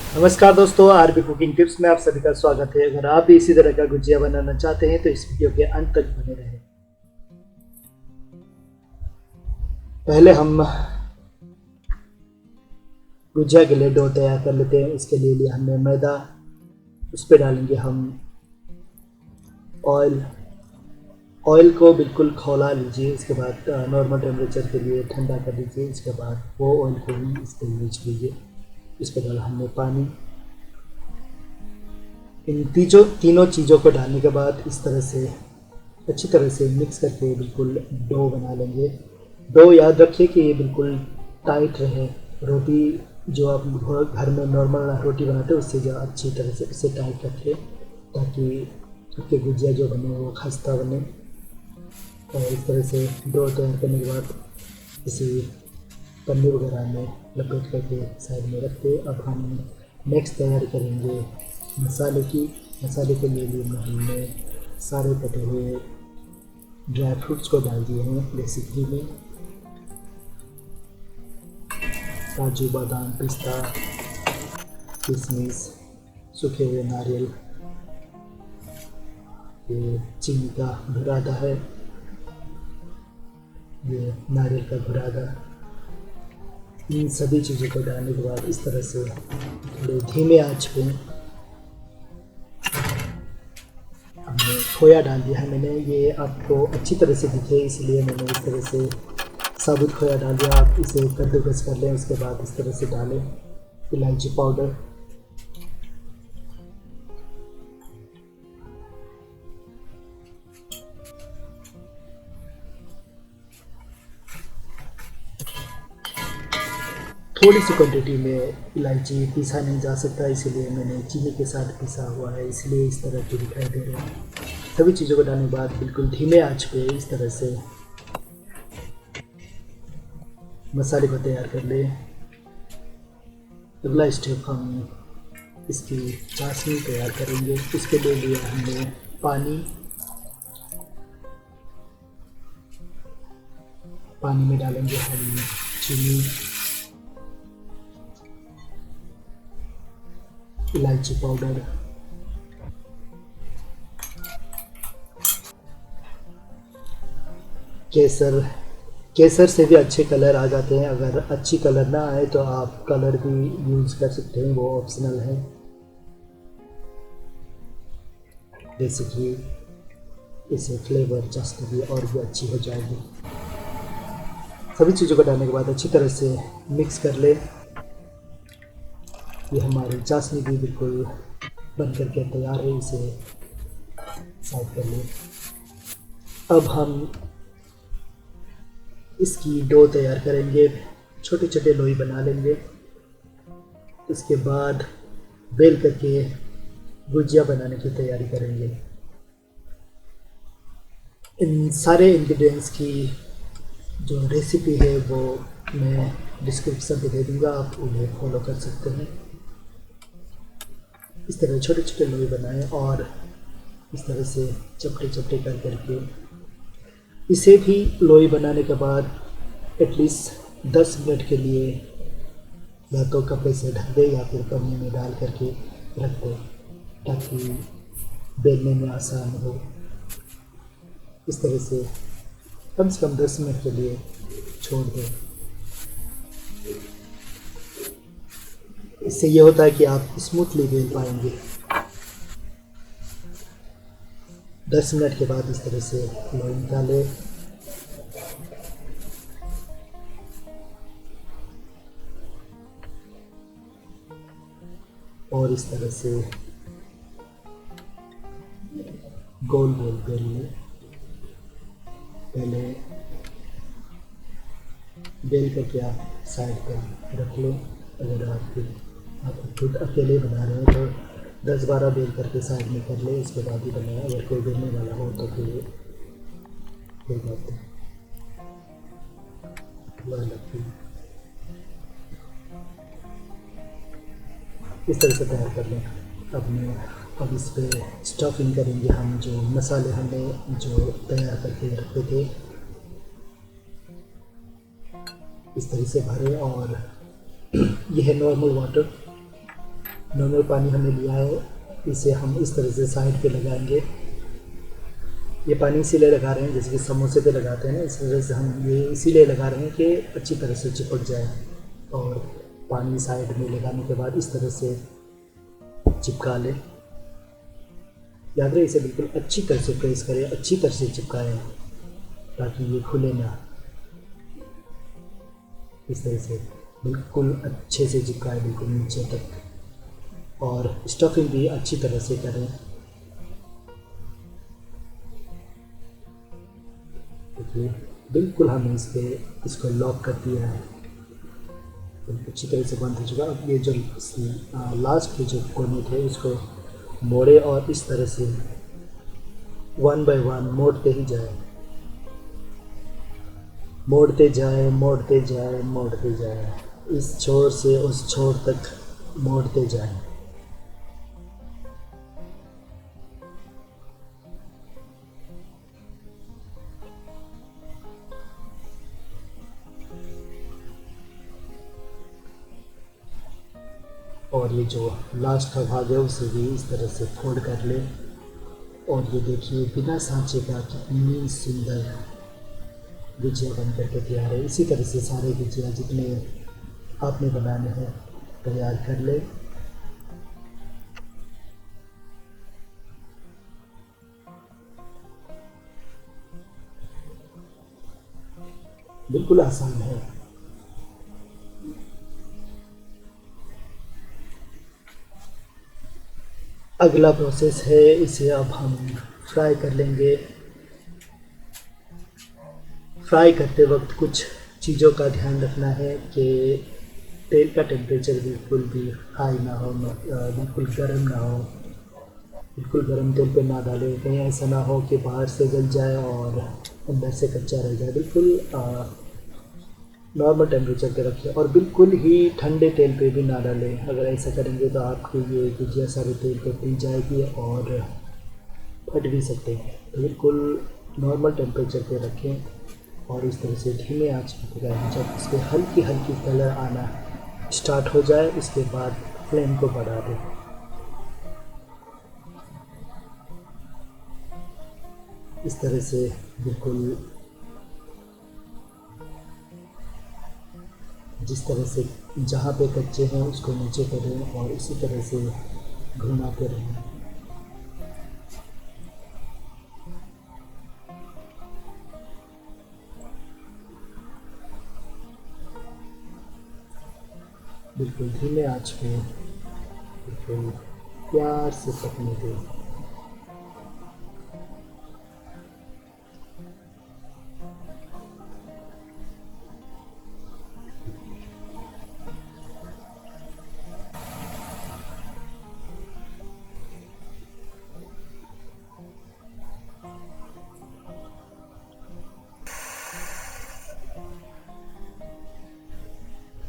नमस्कार दोस्तों, RB cooking tips में आप सभी का स्वागत है। अगर आप भी इसी तरह का गुजिया बनाना चाहते हैं तो इस वीडियो के अंत तक बने रहें। पहले हम गुजिया के लिए डो तैयार कर लेते हैं। इसके लिए लिया हमने मैदा, उस पर डालेंगे हम ऑयल। ऑयल को बिल्कुल खौला लीजिए, इसके बाद नॉर्मल टेम्परेचर के लिए ठंडा कर लीजिए। इसके बाद वो ऑयल को ही इस पर यूज कीजिए। इस पर डाला हमने पानी। इन तीनों चीज़ों को डालने के बाद इस तरह से अच्छी तरह से मिक्स करके बिल्कुल डो बना लेंगे। डो याद रखिए कि ये बिल्कुल टाइट रहे। रोटी जो आप घर में नॉर्मल रोटी बनाते हैं उससे जो अच्छी तरह से इसे टाइट रखें, ताकि आपके गुजिया जो बने वो खस्ता बने। और इस तरह से डो तैयार करने के बाद किसी पन्नी वगैरह में लपेट करके साइड में रखते। अब हम नेक्स्ट तैयार करेंगे मसाले के लिए हमने सारे कटे हुए ड्राई फ्रूट्स को डाल दिए हैं देसी घी में। काजू, बादाम, पिस्ता, किशमिश, सूखे हुए नारियल, ये चीनी का बुरादा है, ये नारियल का बुरादा। इन सभी चीज़ों को डालने के बाद इस तरह से थोड़े धीमे आंच पे हमने खोया डाल दिया है। मैंने ये आपको अच्छी तरह से दिखे इसलिए मैंने इस तरह से साबुत खोया डाल दिया। आप इसे कद्दूकस कर लें, उसके बाद इस तरह से डालें इलायची पाउडर, थोड़ी सी क्वांटिटी में इलायची पीसा नहीं जा सकता, इसीलिए मैंने चीनी के साथ पीसा हुआ है, इसलिए इस तरह की दिखाई दे रहे हैं। सभी चीज़ों को डालने के बाद बिल्कुल धीमे आंच पे इस तरह से मसाले को तैयार कर ले। अगला स्टेप हम इसकी चाशनी तैयार करेंगे। इसके लिए लिया हमने पानी में डालेंगे हम चीनी, इलायची पाउडर, केसर से भी अच्छे कलर आ जाते हैं। अगर अच्छी कलर ना आए तो आप कलर भी यूज़ कर सकते हैं, वो ऑप्शनल है। जैसे कि इसे फ्लेवर चाशनी और भी अच्छी हो जाएगी। सभी चीज़ों को डालने के बाद अच्छी तरह से मिक्स कर ले। ये हमारी चाशनी भी बिल्कुल बन करके तैयार है, इसे साइड कर ले। अब हम इसकी डो तैयार करेंगे, छोटे छोटे लोई बना लेंगे। इसके बाद बेल करके गुजिया बनाने की तैयारी करेंगे। इन सारे इंग्रेडिएंट्स की जो रेसिपी है वो मैं डिस्क्रिप्शन पे दे दूँगा, आप उन्हें फॉलो कर सकते हैं। इस तरह छोटे छोटे लोई बनाएं और इस तरह से चपटे चपटे कर करके इसे भी लोई बनाने के बाद एटलीस्ट 10 मिनट के लिए या तो कपड़े से ढक दे या फिर पन्नी में डाल करके रख दे, ताकि बेलने में आसान हो। इस तरह से कम 10 मिनट के लिए छोड़ दें। इससे ये होता है कि आप स्मूथली बेल पाएंगे। 10 मिनट के बाद इस तरह से लोई निकालें। और इस तरह से गोल गोल बेल लें। पहले बेल करके आप साइड पर रख लो। अगर आप खुद अकेले बना रहे हैं तो 10-12 बेल करके साइड में कर ले, उसके बाद ही बनाए। अगर कोई बेलने वाला हो तो फिर कोई बात नहीं, लगती इस तरह से तैयार कर लें। अब इस पर स्टफिंग करेंगे हम। जो मसाले हमने जो तैयार करके रखे थे इस तरह से भरें। और यह है नॉर्मल वाटर, नॉर्मल पानी हमने लिया है, इसे हम इस तरह से साइड पे लगाएंगे। ये पानी इसीलिए लगा रहे हैं जैसे कि समोसे पे लगाते हैं ना, इस तरह से हम ये इसीलिए लगा रहे हैं कि अच्छी तरह से चिपक जाए। और पानी साइड में लगाने के बाद इस तरह से चिपका लें। याद रहे इसे बिल्कुल अच्छी तरह से प्रेस करें, अच्छी तरह से चिपकाएं ताकि ये खुले ना। इस तरह से बिल्कुल अच्छे से चिपकाएं, बिल्कुल नीचे तक। और स्टफिंग भी अच्छी तरह से करें। देखिए बिल्कुल हमने इसको लॉक कर दिया है, अच्छी तरह से बंद हो चुका। अब ये जो लास्ट के जो कोने थे उसको मोड़े और इस तरह से 1 बाय 1 मोड़ते ही जाए, मोड़ते जाए, मोड़ते जाए, मोड़ते जाए, इस छोर से उस छोर तक मोड़ते जाए। और ये जो लास्ट का भाग है उसे भी इस तरह से फोल्ड कर ले। और ये देखिए बिना सांचे का कितनी सुंदर गुजिया बन करके तैयार है। इसी तरह से सारे गुजिया जितने आपने बनाने हैं तैयार कर ले। बिल्कुल आसान है। अगला प्रोसेस है, इसे अब हम फ्राई कर लेंगे। फ्राई करते वक्त कुछ चीज़ों का ध्यान रखना है कि तेल का टेम्परेचर बिल्कुल भी हाई ना हो, बिल्कुल गर्म ना हो। बिल्कुल गर्म तेल पे ना डालें, कहीं ऐसा ना हो कि बाहर से जल जाए और अंदर से कच्चा रह जाए। बिल्कुल नॉर्मल टेम्परेचर पे रखें और बिल्कुल ही ठंडे तेल पे भी ना डालें। अगर ऐसा करेंगे तो आपकी ये गुजिया सारे तेल पे पिघल जाएगी और फट भी सकते हैं। तो बिल्कुल नॉर्मल टेम्परेचर पे रखें और इस तरह से धीमे आंच पे पकाएं। जब इसके हल्की हल्की कलर आना स्टार्ट हो जाए उसके बाद फ्लेम को बढ़ा दें। इस तरह से बिल्कुल जिस तरह से जहाँ पे कच्चे हैं उसको नीचे करें और इसी तरह से घुमाते रहें। बिल्कुल धीमे आंच पे बिल्कुल प्यार से पकने दें।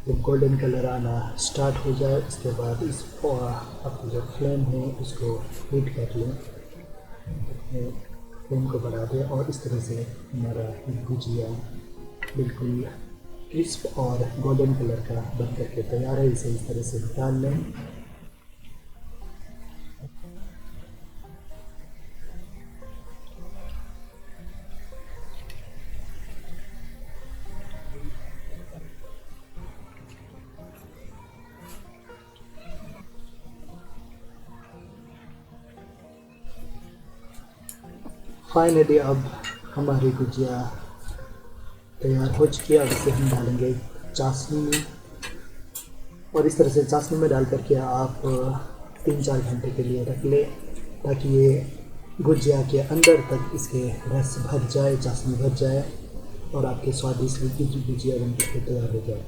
जब गोल्डन कलर आना स्टार्ट हो जाए उसके बाद इस अपनी जो फ्लेम है उसको हीट कर लें, फ्लेम को बढ़ा दें और इस तरह से हमारा गुजिया बिल्कुल क्रिस्प और गोल्डन कलर का बन करके तैयार है। इसे इस तरह से निकाल लें। फाइनली अब हमारी गुजिया तैयार हो चुकी है। अब इसे हम डालेंगे चाशनी में और इस तरह से चाशनी में डाल करके आप 3-4 घंटे के लिए रख लें ताकि ये गुजिया के अंदर तक इसके रस भर जाए, चाशनी भर जाए और आपके स्वादिष्ट गुजिया बन के तैयार हो जाए।